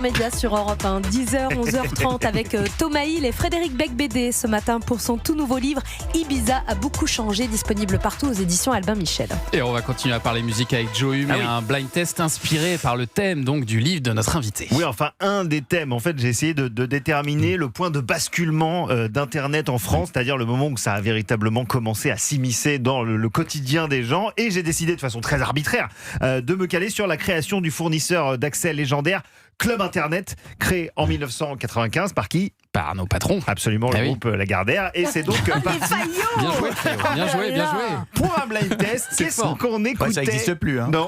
Média sur Europe 1, 10h, 11h30 avec Thomas Hill et Frédéric Becbédé ce matin pour son tout nouveau livre Ibiza a beaucoup changé, disponible partout aux éditions Albin Michel. Et on va continuer à parler musique avec Joe Hume et un blind test inspiré par le thème donc du livre de notre invité. Oui, enfin un des thèmes. En fait, j'ai essayé de déterminer le point de basculement d'Internet en France, c'est-à-dire le moment où ça a véritablement commencé à s'immiscer dans le quotidien des gens. Et j'ai décidé de façon très arbitraire de me caler sur la création du fournisseur d'accès légendaire Club Internet, créé en 1995 par qui ? Par nos patrons. Absolument, le groupe Lagardère. Et c'est donc parti. Bien joué, bien joué, bien joué. Pour un blind test, qu'est-ce qu'on écoutait ? Ça n'existe plus. Hein. Non,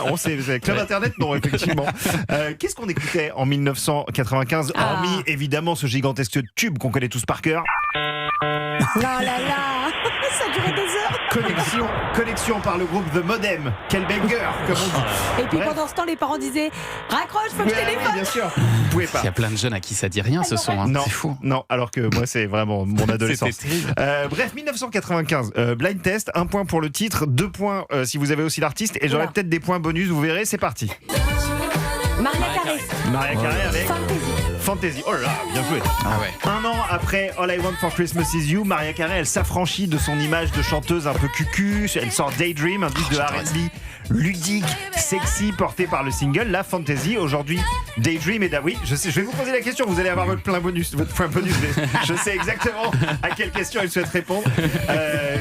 on sait. Club Internet, non, effectivement. Qu'est-ce qu'on écoutait en 1995 hormis évidemment ce gigantesque tube qu'on connaît tous par cœur. Là là là, ça durait des heures. Connexion par le groupe The Modem. Quel banger, comme on dit. Et puis pendant ce temps, les parents disaient raccroche, faut que je téléphone. Bien sûr. Vous pouvez pas. Il y a plein de jeunes à qui ça dit rien ce son. Hein. Non, c'est fou. Non, alors que moi c'est vraiment mon adolescence. C'était terrible. Bref, 1995, blind test, 1 point pour le titre, 2 points si vous avez aussi l'artiste, et j'aurai peut-être des points bonus, vous verrez, c'est parti. Maria Carey avec Fantasy. Oh là là, bien joué. Ah ouais. 1 an après All I Want for Christmas Is You, Maria Carey, elle s'affranchit de son image de chanteuse un peu cucu. Elle sort Daydream, un disque de R&B ludique, sexy, porté par le single La Fantasy. Aujourd'hui, Daydream et oui, je sais, je vais vous poser la question, vous allez avoir votre point bonus, mais je sais exactement à quelle question elle souhaite répondre.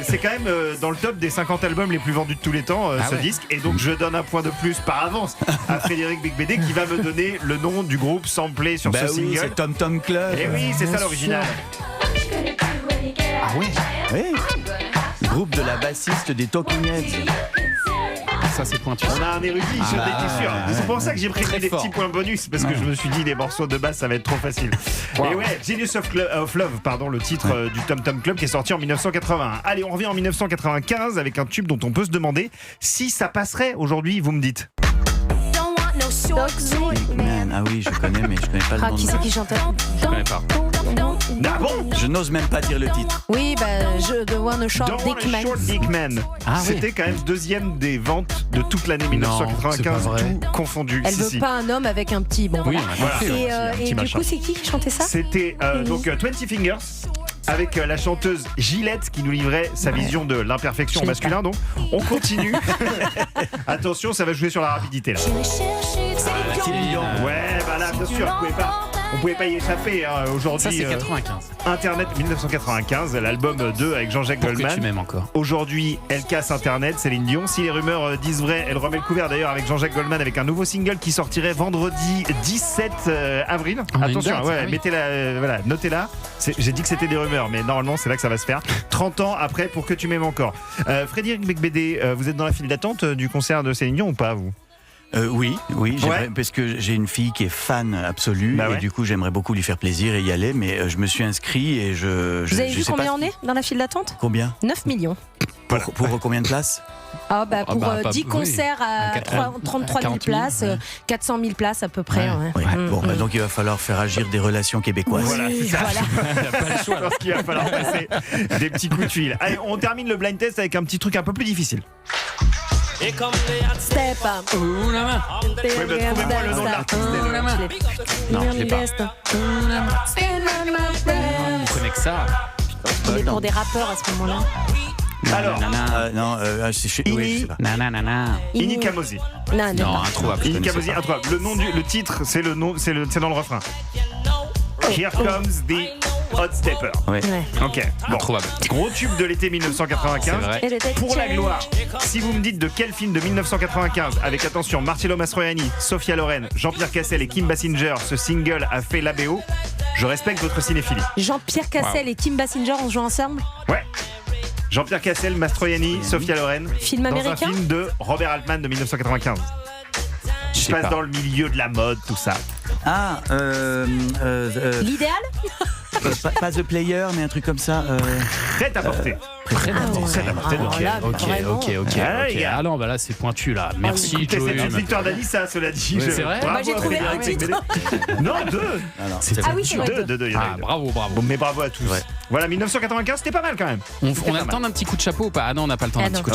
C'est quand même dans le top des 50 albums les plus vendus de tous les temps, ce disque. Et donc, je donne un point de plus par avance à Frédéric Becbédé qui va me donner le nom du groupe samplé sur ce single. C'est Tom Tom Club. Et oui, c'est ça l'original. Ah oui. Le groupe de la bassiste des Talking Heads. Ça c'est pointu. On a un érudit, j'en étais sûr. C'est pour ça que j'ai pris des petits points bonus, parce que je me suis dit les morceaux de basse ça va être trop facile. Et ouais, Genius of Love, pardon, le titre du Tom Tom Club qui est sorti en 1981. Allez, on revient en 1995 avec un tube dont on peut se demander si ça passerait aujourd'hui, vous me dites. Man, ah oui, je connais, mais je connais pas le nom. Qui c'est qui chantait ? Je connais pas. Ah bon ? Je n'ose même pas dire le titre. Oui, The One Short Don't Dick Man. Short Dick Man. C'était quand même deuxième des ventes de toute l'année 1995, tout confondu. Elle veut pas un homme avec un petit bon. Oui, voilà. Et du coup, c'est qui chantait ça ? C'était donc 20 Fingers. Avec la chanteuse Gillette qui nous livrait sa vision de l'imperfection au masculin. Donc, on continue. Attention, ça va jouer sur la rapidité là. Ouais, bah là, bien sûr, on pouvait pas y échapper aujourd'hui. Ça c'est 95. Internet 1995, l'album 2 avec Jean-Jacques Goldman. Tu m'aimes encore. Aujourd'hui, elle casse Internet, Céline Dion. Si les rumeurs disent vrai, elle remet le couvert d'ailleurs avec Jean-Jacques Goldman avec un nouveau single qui sortirait vendredi 17 avril. Attention, mettez-la, voilà, notez-la. J'ai dit que c'était des rumeurs, mais normalement c'est là que ça va se faire. 30 ans après Pour que tu m'aimes encore. Frédéric Becbédé, vous êtes dans la file d'attente du concert de Céline Dion ou pas, vous ? Oui, parce que j'ai une fille qui est fan absolue et du coup j'aimerais beaucoup lui faire plaisir et y aller, mais je me suis inscrit et Vous avez vu combien on est dans la file d'attente ? Combien ? 9 millions. Pour combien de places ? Pour 10 concerts à 33 000 places, 400 000 places à peu près. Bon, donc il va falloir faire agir des relations québécoises. Voilà, c'est ça. Il n'y a pas le choix. Parce qu'il va falloir passer des petits coups de fil. Allez, on termine le blind test avec un petit truc un peu plus difficile. Step up. Trouvez-moi le nom de l'artiste. Non, je l'ai pas. On connaît que ça. Il est pour des rappeurs à ce moment-là. Alors, c'est chez Ini Kamosi. Non, introuvable. Ini Kamosi, introuvable. Le titre, c'est dans le refrain. Here comes the Hot Stepper. Ok. Bon. Introuvable. Gros tube de l'été 1995. Pour la gloire, si vous me dites de quel film de 1995, avec attention Marcello Mastroianni, Sophia Loren, Jean-Pierre Cassel et Kim Basinger, ce single a fait l'ABO, je respecte votre cinéphilie. Jean-Pierre Cassel et Kim Basinger ont joué ensemble ? Ouais. Jean-Pierre Cassel, Mastroianni, Sophia Loren. Film américain ? Dans un film de Robert Altman de 1995. Je passe dans le milieu de la mode, tout ça. L'idéal ? Pas The Player, mais un truc comme ça. Prêt à porter. Ok. Ah non, bah là c'est pointu là. Merci C'est Joe une Hume. victoire d'Anissa, cela dit. C'est vrai ? J'ai trouvé un titre. Non, 2. Ah oui, c'est vrai. 2. Bravo. Bon, mais bravo à tous. Voilà, 1995, c'était pas mal quand même. On a le temps d'un petit coup de chapeau ou pas ? Ah non, on n'a pas le temps d'un petit coup de chapeau.